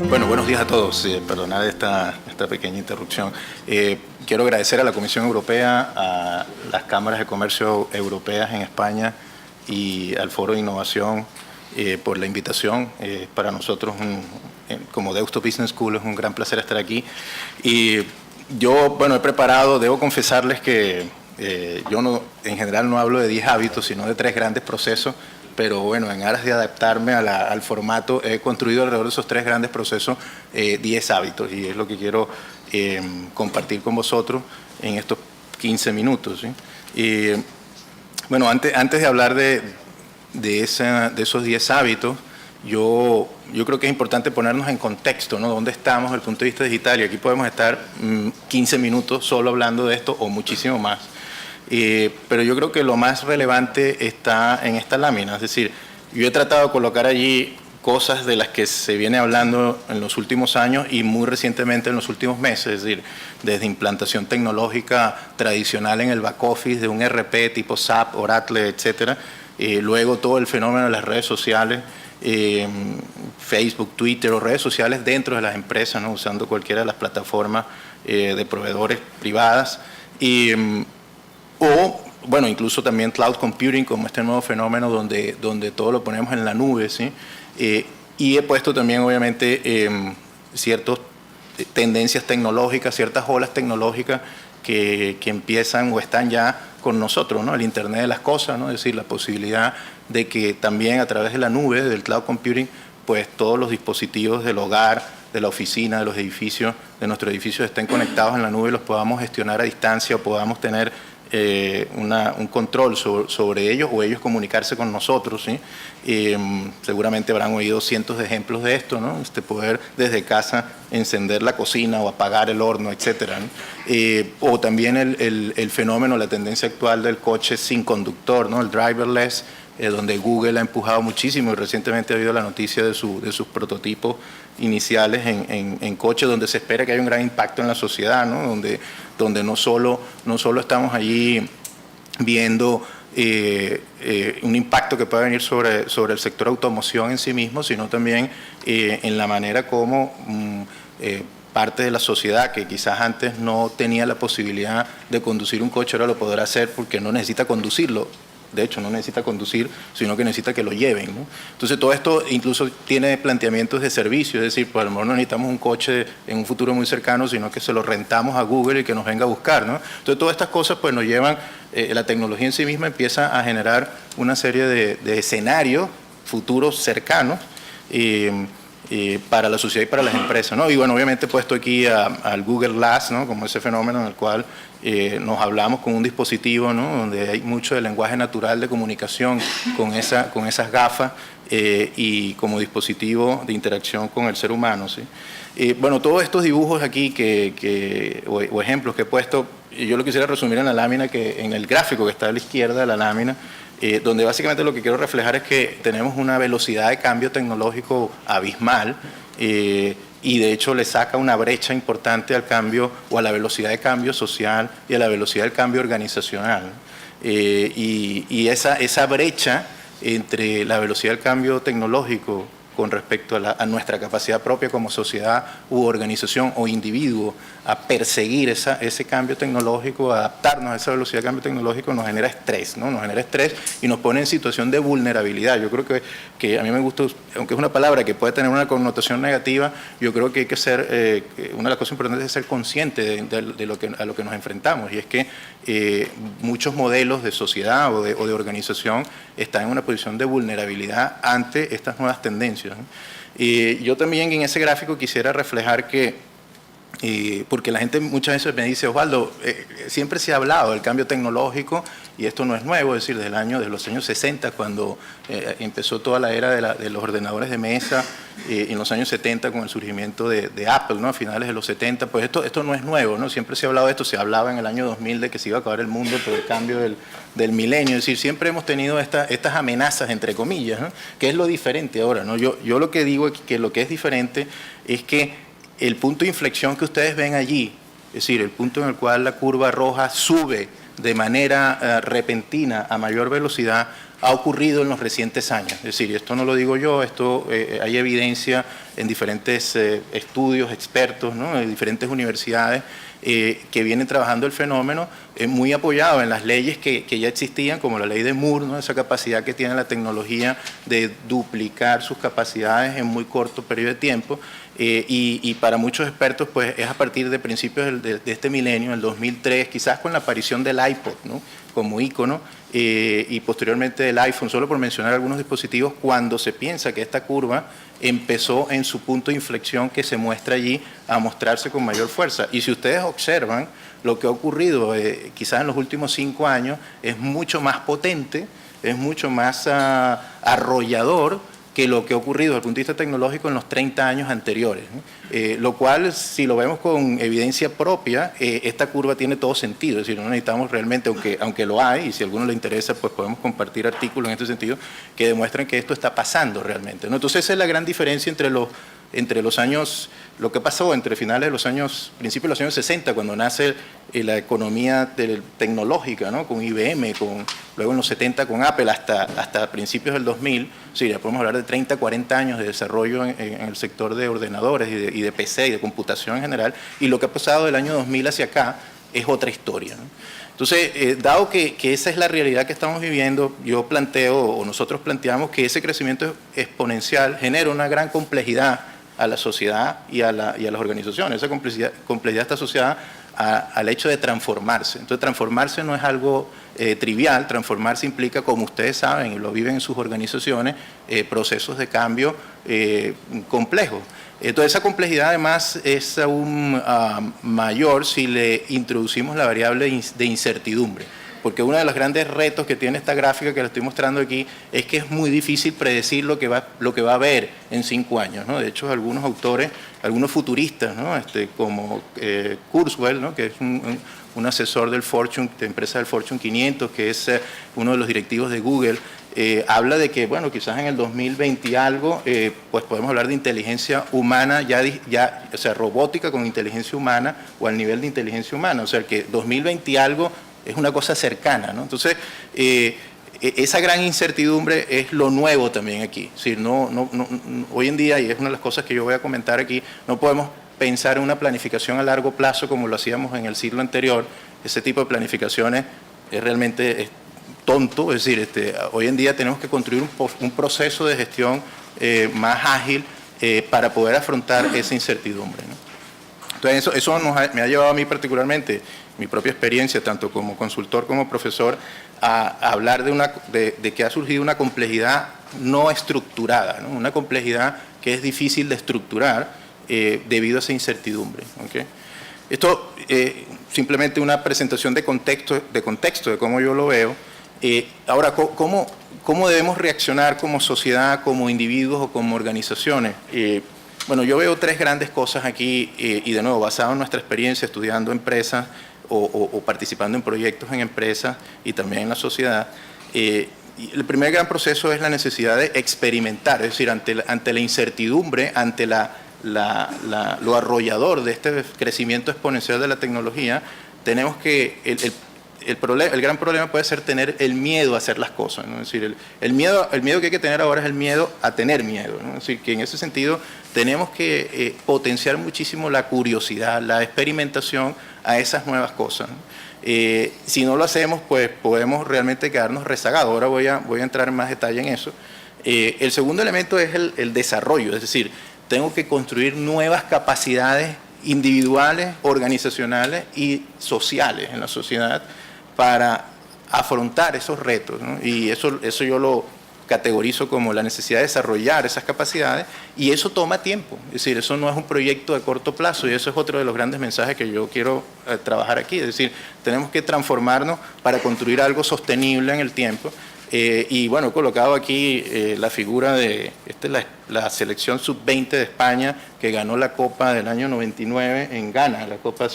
Bueno, buenos días a todos. Perdonad esta pequeña interrupción. Quiero agradecer a la Comisión Europea, a las cámaras de comercio europeas en España y al Foro de Innovación por la invitación. Para nosotros, como Deusto Business School, es un gran placer estar aquí. Y yo, bueno, he preparado, debo confesarles que yo no, en general no hablo de 10 hábitos, sino de 3 grandes procesos. Pero bueno, en aras de adaptarme al formato, he construido alrededor de esos 3 grandes procesos 10 hábitos, y es lo que quiero compartir con vosotros en estos 15 minutos, ¿sí? Bueno, antes de hablar de esos 10 hábitos, yo creo que es importante ponernos en contexto, ¿no? ¿Dónde estamos desde el punto de vista digital? Y aquí podemos estar 15 minutos solo hablando de esto o muchísimo más. Pero yo creo que lo más relevante está en esta lámina. Es decir, yo he tratado de colocar allí cosas de las que se viene hablando en los últimos años y muy recientemente en los últimos meses. Es decir, desde implantación tecnológica tradicional en el back office de un ERP tipo SAP, Oracle, etcétera. Luego todo el fenómeno de las redes sociales, Facebook, Twitter o redes sociales dentro de las empresas, ¿no? Usando cualquiera de las plataformas de proveedores privadas. O, bueno, incluso también cloud computing, como este nuevo fenómeno donde todo lo ponemos en la nube, ¿sí? Y he puesto también, obviamente, ciertas tendencias tecnológicas, ciertas olas tecnológicas que empiezan o están ya con nosotros, ¿no? El Internet de las cosas, ¿no? Es decir, la posibilidad de que también a través de la nube, del cloud computing, pues todos los dispositivos del hogar, de la oficina, de los edificios, de nuestros edificios estén conectados en la nube y los podamos gestionar a distancia o podamos tener un control sobre ellos o ellos comunicarse con nosotros, ¿sí? Seguramente habrán oído cientos de ejemplos de esto, ¿no? Poder desde casa encender la cocina o apagar el horno, etcétera, ¿no? O también el fenómeno, la tendencia actual del coche sin conductor, ¿no? El driverless, donde Google ha empujado muchísimo, y recientemente ha habido la noticia de sus prototipos iniciales en coches, donde se espera que haya un gran impacto en la sociedad, ¿no? Donde no solo estamos allí viendo un impacto que puede venir sobre el sector automoción en sí mismo, sino también en la manera como parte de la sociedad que quizás antes no tenía la posibilidad de conducir un coche, ahora lo podrá hacer porque no necesita conducirlo. De hecho, no necesita conducir, sino que necesita que lo lleven, ¿no? Entonces, todo esto incluso tiene planteamientos de servicio, es decir, pues a lo mejor no necesitamos un coche en un futuro muy cercano, sino que se lo rentamos a Google y que nos venga a buscar, ¿no? Entonces, todas estas cosas pues nos llevan, la tecnología en sí misma empieza a generar una serie de escenarios futuros cercanos para la sociedad y para las empresas, ¿no? Y bueno, obviamente he puesto aquí al Google Glass, ¿no? Como ese fenómeno en el cual nos hablamos con un dispositivo, ¿no? Donde hay mucho de lenguaje natural de comunicación con esas gafas y como dispositivo de interacción con el ser humano, ¿sí? Bueno, todos estos dibujos aquí o ejemplos que he puesto, yo lo quisiera resumir en la lámina, en el gráfico que está a la izquierda de la lámina, donde básicamente lo que quiero reflejar es que tenemos una velocidad de cambio tecnológico abismal, y de hecho le saca una brecha importante al cambio o a la velocidad de cambio social y a la velocidad del cambio organizacional. Y esa brecha entre la velocidad del cambio tecnológico con respecto a nuestra capacidad propia como sociedad u organización o individuo a perseguir ese cambio tecnológico, a adaptarnos a esa velocidad de cambio tecnológico, nos genera estrés, ¿no? Nos genera estrés y nos pone en situación de vulnerabilidad. Yo creo que a mí me gusta, aunque es una palabra que puede tener una connotación negativa, yo creo que hay que ser, una de las cosas importantes es ser consciente a lo que nos enfrentamos, y es que muchos modelos de sociedad o de organización están en una posición de vulnerabilidad ante estas nuevas tendencias, ¿no? Yo también en ese gráfico quisiera reflejar que porque la gente muchas veces me dice, Osvaldo, siempre se ha hablado del cambio tecnológico y esto no es nuevo, es decir, desde los años 60, cuando empezó toda la era de los ordenadores de mesa, en los años 70 con el surgimiento de Apple, ¿no? A finales de los 70, pues esto no es nuevo, ¿no? Siempre se ha hablado de esto, se hablaba en el año 2000 de que se iba a acabar el mundo por el cambio del milenio, es decir, siempre hemos tenido estas amenazas, entre comillas, ¿no? ¿Qué es lo diferente ahora, ¿no? Yo lo que digo es que lo que es diferente es que el punto de inflexión que ustedes ven allí, es decir, el punto en el cual la curva roja sube de manera repentina a mayor velocidad, ha ocurrido en los recientes años. Es decir, esto no lo digo yo, esto hay evidencia en diferentes estudios, expertos, ¿no? En diferentes universidades que vienen trabajando el fenómeno, muy apoyado en las leyes que ya existían, como la ley de Moore, ¿no? Esa capacidad que tiene la tecnología de duplicar sus capacidades en muy corto periodo de tiempo. Y para muchos expertos, pues es a partir de principios de este milenio, el 2003, quizás con la aparición del iPod, ¿no? Como ícono, y posteriormente del iPhone, solo por mencionar algunos dispositivos, cuando se piensa que esta curva empezó en su punto de inflexión que se muestra allí a mostrarse con mayor fuerza. Y si ustedes observan lo que ha ocurrido quizás en los últimos 5 años, es mucho más potente, es mucho más arrollador que lo que ha ocurrido desde el punto de vista tecnológico en los 30 años anteriores, ¿no? Lo cual, si lo vemos con evidencia propia, esta curva tiene todo sentido, es decir, no necesitamos realmente, aunque lo hay, y si a alguno le interesa, pues podemos compartir artículos en este sentido que demuestran que esto está pasando realmente, ¿no? Entonces esa es la gran diferencia entre los años, lo que pasó entre finales de los años, principios de los años 60, cuando nace la economía tecnológica, ¿no? Con IBM, luego en los 70 con Apple, hasta principios del 2000, sí, ya podemos hablar de 30, 40 años de desarrollo en el sector de ordenadores y de PC y de computación en general, y lo que ha pasado del año 2000 hacia acá es otra historia, ¿no? Entonces, dado que esa es la realidad que estamos viviendo, yo planteo, o nosotros planteamos, que ese crecimiento exponencial genera una gran complejidad a la sociedad y a las organizaciones. Esa complejidad está asociada al hecho de transformarse. Entonces, transformarse no es algo trivial, transformarse implica, como ustedes saben y lo viven en sus organizaciones, procesos de cambio complejos. Entonces, esa complejidad además es aún mayor si le introducimos la variable de incertidumbre, porque uno de los grandes retos que tiene esta gráfica que le estoy mostrando aquí es que es muy difícil predecir lo que va a haber en 5 años, ¿no? De hecho, algunos autores, algunos futuristas, ¿no? Como Kurzweil, ¿no? Que es un asesor de empresa del Fortune 500, que es uno de los directivos de Google, habla de que, bueno, quizás en el 2020 y algo, pues podemos hablar de inteligencia humana, o sea, robótica con inteligencia humana o al nivel de inteligencia humana, o sea, que 2020 y algo es una cosa cercana, ¿no? Entonces, esa gran incertidumbre es lo nuevo también aquí. Es decir, hoy en día, y es una de las cosas que yo voy a comentar aquí, no podemos pensar en una planificación a largo plazo como lo hacíamos en el siglo anterior. Ese tipo de planificaciones es realmente tonto, es decir, hoy en día tenemos que construir un proceso de gestión más ágil para poder afrontar esa incertidumbre, ¿no? Entonces eso me ha llevado a mí particularmente, mi propia experiencia, tanto como consultor como profesor, a hablar de que ha surgido una complejidad no estructurada, ¿no? Una complejidad que es difícil de estructurar debido a esa incertidumbre, ¿okay? Esto simplemente una presentación de contexto de cómo yo lo veo. Ahora, ¿cómo debemos reaccionar como sociedad, como individuos o como organizaciones? Bueno, yo veo 3 grandes cosas aquí y de nuevo, basado en nuestra experiencia estudiando empresas o participando en proyectos en empresas y también en la sociedad. Y el primer gran proceso es la necesidad de experimentar, es decir, ante la incertidumbre, ante lo arrollador de este crecimiento exponencial de la tecnología, tenemos que el gran problema puede ser tener el miedo a hacer las cosas, ¿no? Es decir, el miedo que hay que tener ahora es el miedo a tener miedo, ¿no? Es decir, que en ese sentido tenemos que potenciar muchísimo la curiosidad, la experimentación a esas nuevas cosas, ¿no? Si no lo hacemos, pues podemos realmente quedarnos rezagados. Ahora voy a entrar en más detalle en eso. El segundo elemento es el desarrollo, es decir, tengo que construir nuevas capacidades individuales, organizacionales y sociales en la sociedad para afrontar esos retos, ¿no? Y eso yo lo categorizo como la necesidad de desarrollar esas capacidades, y eso toma tiempo. Es decir, eso no es un proyecto de corto plazo, y eso es otro de los grandes mensajes que yo quiero trabajar aquí. Es decir, tenemos que transformarnos para construir algo sostenible en el tiempo. Y bueno, he colocado aquí la figura de la selección sub-20 de España, que ganó la Copa del año 99 en Ghana, la Copa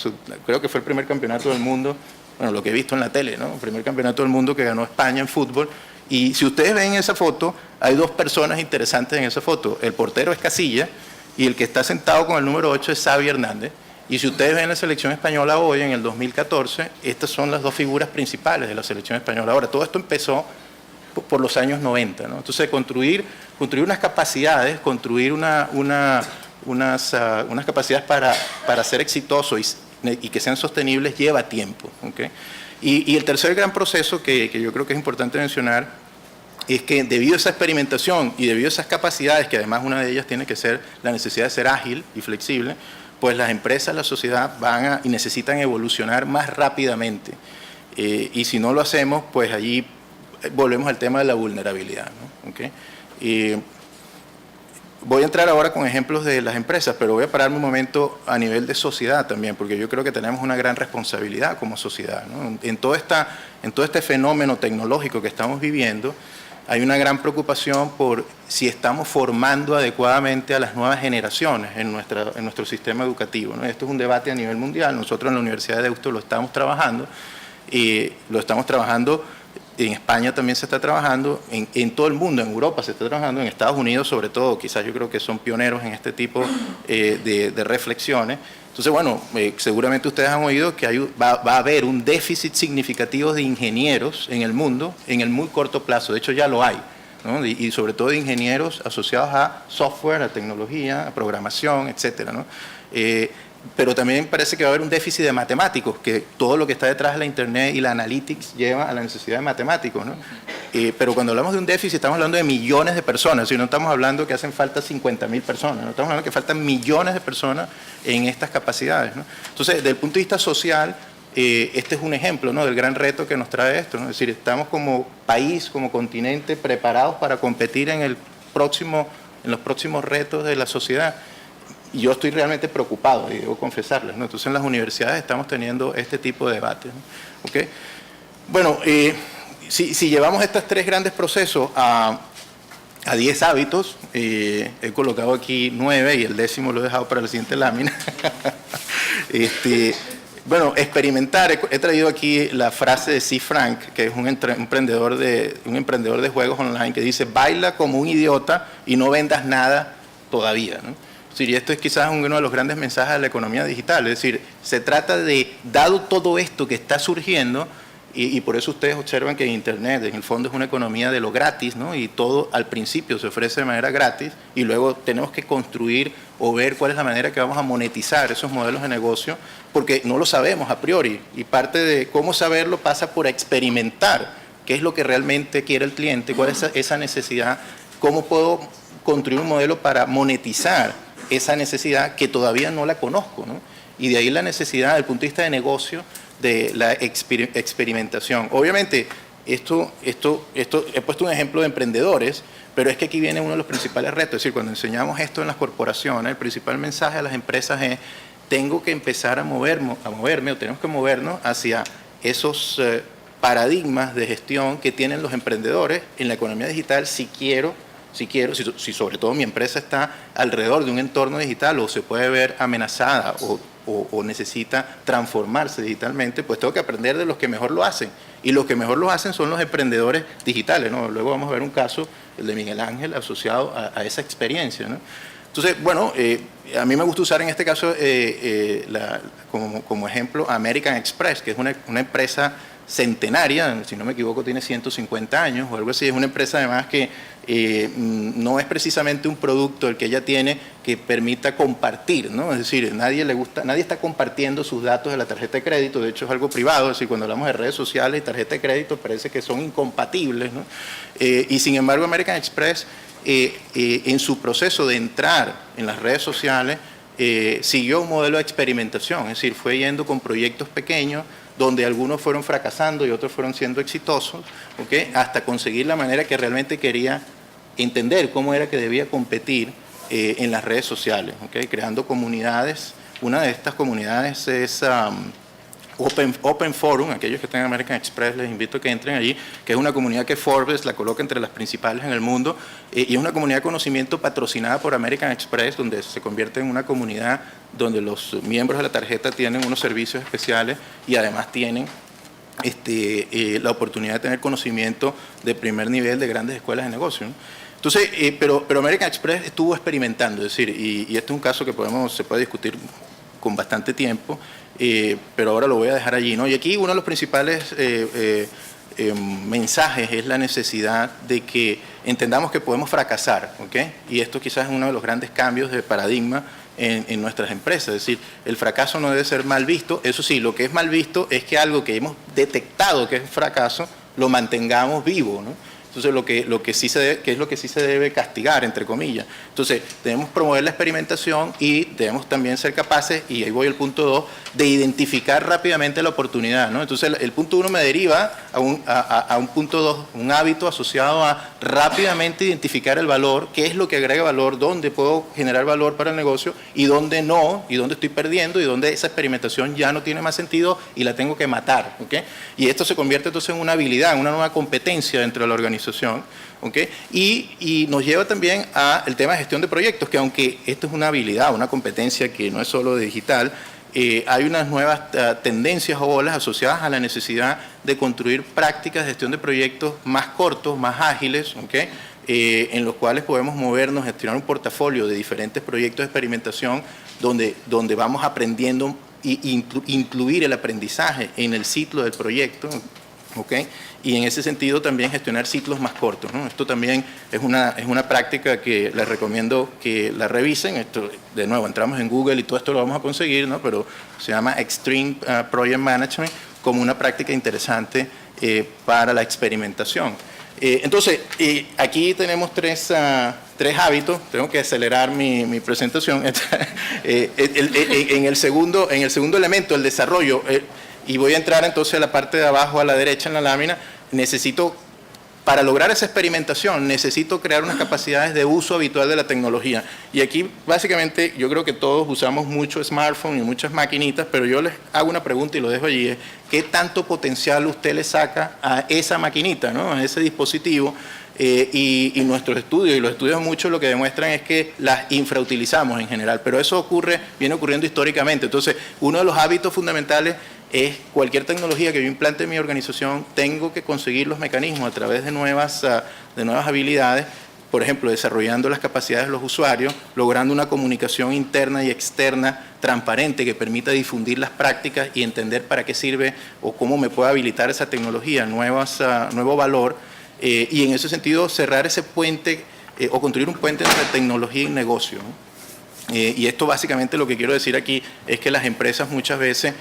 creo que fue el primer campeonato del mundo, bueno, lo que he visto en la tele, ¿no? El primer campeonato del mundo que ganó España en fútbol. Y si ustedes ven esa foto, hay dos personas interesantes en esa foto. El portero es Casillas y el que está sentado con el número 8 es Xavi Hernández. Y si ustedes ven la selección española hoy, en el 2014, estas son las dos figuras principales de la selección española. Ahora, todo esto empezó por los años 90, ¿no? Entonces, construir unas capacidades, construir unas capacidades para ser exitoso y que sean sostenibles lleva tiempo, ¿okay? Y el tercer gran proceso que yo creo que es importante mencionar es que debido a esa experimentación y debido a esas capacidades, que además una de ellas tiene que ser la necesidad de ser ágil y flexible, pues las empresas, la sociedad y necesitan evolucionar más rápidamente. Y si no lo hacemos, pues allí volvemos al tema de la vulnerabilidad, ¿no? ¿Okay? Voy a entrar ahora con ejemplos de las empresas, pero voy a pararme un momento a nivel de sociedad también, porque yo creo que tenemos una gran responsabilidad como sociedad, ¿no? En todo este fenómeno tecnológico que estamos viviendo, hay una gran preocupación por si estamos formando adecuadamente a las nuevas generaciones en nuestro sistema educativo, ¿no? Esto es un debate a nivel mundial. Nosotros en la Universidad de Deusto lo estamos trabajando, en España también se está trabajando, en todo el mundo, en Europa se está trabajando, en Estados Unidos sobre todo, quizás yo creo que son pioneros en este tipo de reflexiones. Entonces, bueno, seguramente ustedes han oído que va a haber un déficit significativo de ingenieros en el mundo en el muy corto plazo. De hecho, ya lo hay, ¿no? Y sobre todo de ingenieros asociados a software, a tecnología, a programación, etcétera, ¿no? Pero también parece que va a haber un déficit de matemáticos, que todo lo que está detrás de la Internet y la analytics lleva a la necesidad de matemáticos, ¿no? Pero cuando hablamos de un déficit estamos hablando de millones de personas, y no estamos hablando que hacen falta 50.000 personas, no estamos hablando que faltan millones de personas en estas capacidades, ¿no? Entonces, desde el punto de vista social, este es un ejemplo, ¿no?, del gran reto que nos trae esto, ¿no? Es decir, estamos como país, como continente, preparados para competir en los próximos retos de la sociedad. Y yo estoy realmente preocupado, y debo confesarles, ¿no? Entonces, en las universidades estamos teniendo este tipo de debates, ¿no? ¿Okay? Bueno, si llevamos estos tres grandes procesos a 10 hábitos, he colocado aquí 9 y el 10º lo he dejado para la siguiente lámina. Bueno, experimentar, he traído aquí la frase de C. Frank, que es un emprendedor de juegos online, que dice: baila como un idiota y no vendas nada todavía, ¿no? Sí, y esto es quizás uno de los grandes mensajes de la economía digital. Es decir, se trata de, dado todo esto que está surgiendo, y por eso ustedes observan que Internet en el fondo es una economía de lo gratis, ¿no? Y todo al principio se ofrece de manera gratis, y luego tenemos que construir o ver cuál es la manera que vamos a monetizar esos modelos de negocio, porque no lo sabemos a priori, y parte de cómo saberlo pasa por experimentar qué es lo que realmente quiere el cliente, cuál es esa necesidad, cómo puedo construir un modelo para monetizar esa necesidad que todavía no la conozco, ¿no? Y de ahí la necesidad, desde el punto de vista de negocio, de la experimentación. Obviamente, esto he puesto un ejemplo de emprendedores, pero es que aquí viene uno de los principales retos. Es decir, cuando enseñamos esto en las corporaciones, el principal mensaje a las empresas es: tengo que empezar a moverme, o tenemos que movernos hacia esos paradigmas de gestión que tienen los emprendedores en la economía digital, si sobre todo mi empresa está alrededor de un entorno digital o se puede ver amenazada o necesita transformarse digitalmente, pues tengo que aprender de los que mejor lo hacen. Y los que mejor lo hacen son los emprendedores digitales, ¿no? Luego vamos a ver un caso, el de Miguel Ángel, asociado a esa experiencia, ¿no? Entonces, bueno, a mí me gusta usar en este caso como ejemplo American Express, que es una empresa centenaria, si no me equivoco tiene 150 años o algo así. Es una empresa además que no es precisamente un producto el que ella tiene que permita compartir, ¿no? Es decir, nadie está compartiendo sus datos de la tarjeta de crédito. De hecho es algo privado. Es decir, cuando hablamos de redes sociales y tarjeta de crédito parece que son incompatibles, ¿no? Y sin embargo American Express en su proceso de entrar en las redes sociales siguió un modelo de experimentación. Es decir, fue yendo con proyectos pequeños donde algunos fueron fracasando y otros fueron siendo exitosos, ¿okay? Hasta conseguir la manera que realmente quería entender cómo era que debía competir en las redes sociales, ¿okay? Creando comunidades. Una de estas comunidades es Open Forum. Aquellos que estén en American Express les invito a que entren allí, que es una comunidad que Forbes la coloca entre las principales en el mundo, y es una comunidad de conocimiento patrocinada por American Express, donde se convierte en una comunidad donde los miembros de la tarjeta tienen unos servicios especiales y además tienen la oportunidad de tener conocimiento de primer nivel de grandes escuelas de negocio, ¿no? Entonces, pero American Express estuvo experimentando, es decir, y este es un caso que se puede discutir con bastante tiempo, pero ahora lo voy a dejar allí, ¿no? Y aquí uno de los principales mensajes es la necesidad de que entendamos que podemos fracasar, ¿ok? Y esto quizás es uno de los grandes cambios de paradigma en nuestras empresas, es decir, el fracaso no debe ser mal visto. Eso sí, lo que es mal visto es que algo que hemos detectado que es fracaso lo mantengamos vivo, ¿no? Entonces, lo que sí se debe castigar, entre comillas. Entonces, debemos promover la experimentación y debemos también ser capaces, y ahí voy al punto 2, de identificar rápidamente la oportunidad, ¿no? Entonces, el punto 1 me deriva a un punto 2, un hábito asociado a rápidamente identificar el valor, qué es lo que agrega valor, dónde puedo generar valor para el negocio y dónde no, y dónde estoy perdiendo y dónde esa experimentación ya no tiene más sentido y la tengo que matar, ¿ok? Y esto se convierte entonces en una habilidad, en una nueva competencia dentro de la organización. ¿Okay? Y nos lleva también al tema de gestión de proyectos, que aunque esto es una habilidad, una competencia que no es solo digital, hay unas nuevas tendencias o olas asociadas a la necesidad de construir prácticas de gestión de proyectos más cortos, más ágiles, ¿okay? En los cuales podemos movernos, gestionar un portafolio de diferentes proyectos de experimentación donde vamos aprendiendo e incluir el aprendizaje en el ciclo del proyecto, ¿okay? Y en ese sentido también gestionar ciclos más cortos, ¿no? Esto también es una práctica que les recomiendo que la revisen. Esto, de nuevo, entramos en Google y todo esto lo vamos a conseguir, ¿no? Pero se llama Extreme Project Management como una práctica interesante para la experimentación. Entonces, aquí tenemos tres hábitos. Tengo que acelerar mi presentación. En el segundo elemento, el desarrollo, y voy a entrar entonces a la parte de abajo a la derecha en la lámina. Para lograr esa experimentación, necesito crear unas capacidades de uso habitual de la tecnología. Y aquí, básicamente, yo creo que todos usamos mucho smartphone y muchas maquinitas, pero yo les hago una pregunta y lo dejo allí. ¿Qué tanto potencial usted le saca a esa maquinita, ¿no? A ese dispositivo? Y nuestros estudios, y los estudios mucho lo que demuestran es que las infrautilizamos en general, pero eso viene ocurriendo históricamente. Entonces, uno de los hábitos fundamentales es cualquier tecnología que yo implante en mi organización, tengo que conseguir los mecanismos a través de nuevas habilidades, por ejemplo, desarrollando las capacidades de los usuarios, logrando una comunicación interna y externa transparente que permita difundir las prácticas y entender para qué sirve o cómo me puede habilitar esa tecnología, nuevo valor, y en ese sentido cerrar ese puente o construir un puente entre tecnología y negocio, ¿no? Y esto básicamente lo que quiero decir aquí es que en las empresas muchas veces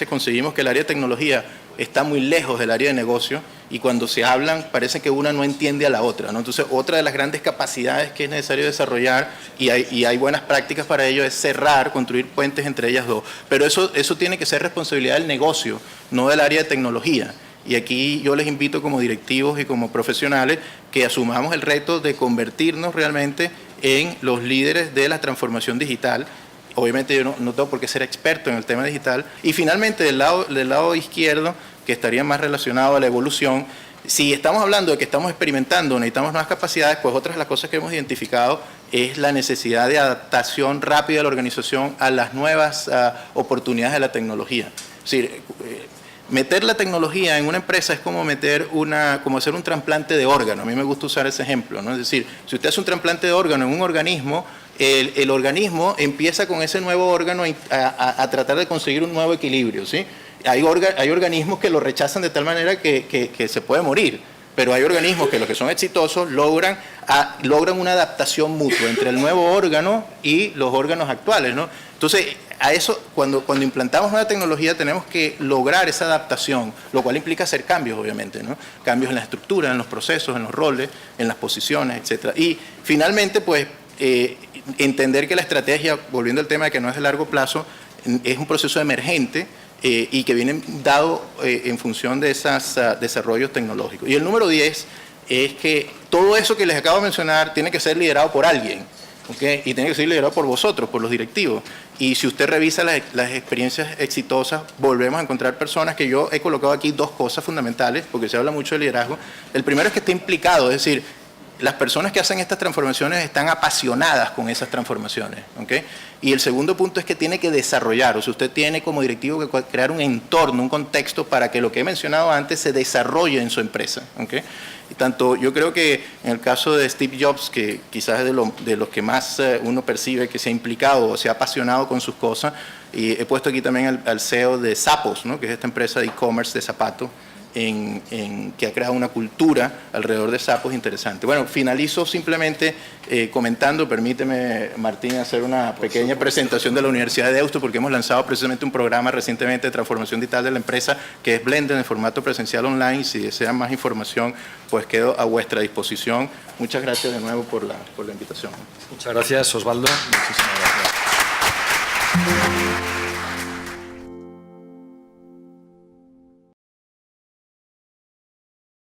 conseguimos que el área de tecnología está muy lejos del área de negocio y cuando se hablan parece que una no entiende a la otra, ¿no? Entonces, otra de las grandes capacidades que es necesario desarrollar y hay buenas prácticas para ello es construir puentes entre ellas dos. Pero eso tiene que ser responsabilidad del negocio, no del área de tecnología. Y aquí yo les invito como directivos y como profesionales que asumamos el reto de convertirnos realmente en los líderes de la transformación digital. Obviamente yo no tengo por qué ser experto en el tema digital. Y finalmente del lado izquierdo, que estaría más relacionado a la evolución, si estamos hablando de que estamos experimentando, necesitamos nuevas capacidades, pues otras de las cosas que hemos identificado es la necesidad de adaptación rápida de la organización a las nuevas oportunidades de la tecnología. Es decir, meter la tecnología en una empresa es como hacer un trasplante de órgano. A mí me gusta usar ese ejemplo, ¿no? Es decir, si usted hace un trasplante de órgano en un organismo, el organismo empieza con ese nuevo órgano a tratar de conseguir un nuevo equilibrio, ¿sí? Hay organismos que lo rechazan de tal manera que se puede morir, pero hay organismos que los que son exitosos logran una adaptación mutua entre el nuevo órgano y los órganos actuales, ¿no? Entonces, a eso, cuando implantamos una tecnología tenemos que lograr esa adaptación, lo cual implica hacer cambios, obviamente, ¿no? Cambios en la estructura, en los procesos, en los roles, en las posiciones, etc. Y finalmente, pues, entender que la estrategia, volviendo al tema de que no es de largo plazo, es un proceso emergente y que vienen dados en función de esos desarrollos tecnológicos. Y el número 10 es que todo eso que les acabo de mencionar tiene que ser liderado por alguien, ¿okay? Y tiene que ser liderado por vosotros, por los directivos. Y si usted revisa las experiencias exitosas, volvemos a encontrar personas que yo he colocado aquí dos cosas fundamentales, porque se habla mucho de liderazgo. El primero es que está implicado, es decir, las personas que hacen estas transformaciones están apasionadas con esas transformaciones, ¿okay? Y el segundo punto es que tiene que desarrollar, o sea, usted tiene como directivo que crear un entorno, un contexto para que lo que he mencionado antes se desarrolle en su empresa, ¿okay? Y tanto, yo creo que en el caso de Steve Jobs, que quizás es de los que más uno percibe que se ha implicado o se ha apasionado con sus cosas, y he puesto aquí también al CEO de Zappos, ¿no? Que es esta empresa de e-commerce de zapatos, que ha creado una cultura alrededor de Zappos interesante. Bueno, finalizo simplemente comentando, permíteme, Martín, hacer una pequeña presentación de la Universidad de Deusto, porque hemos lanzado precisamente un programa recientemente de transformación digital de la empresa, que es Blender en formato presencial online. Si desean más información, pues quedo a vuestra disposición. Muchas gracias de nuevo por la invitación. Muchas gracias, Osvaldo. Muchísimas gracias.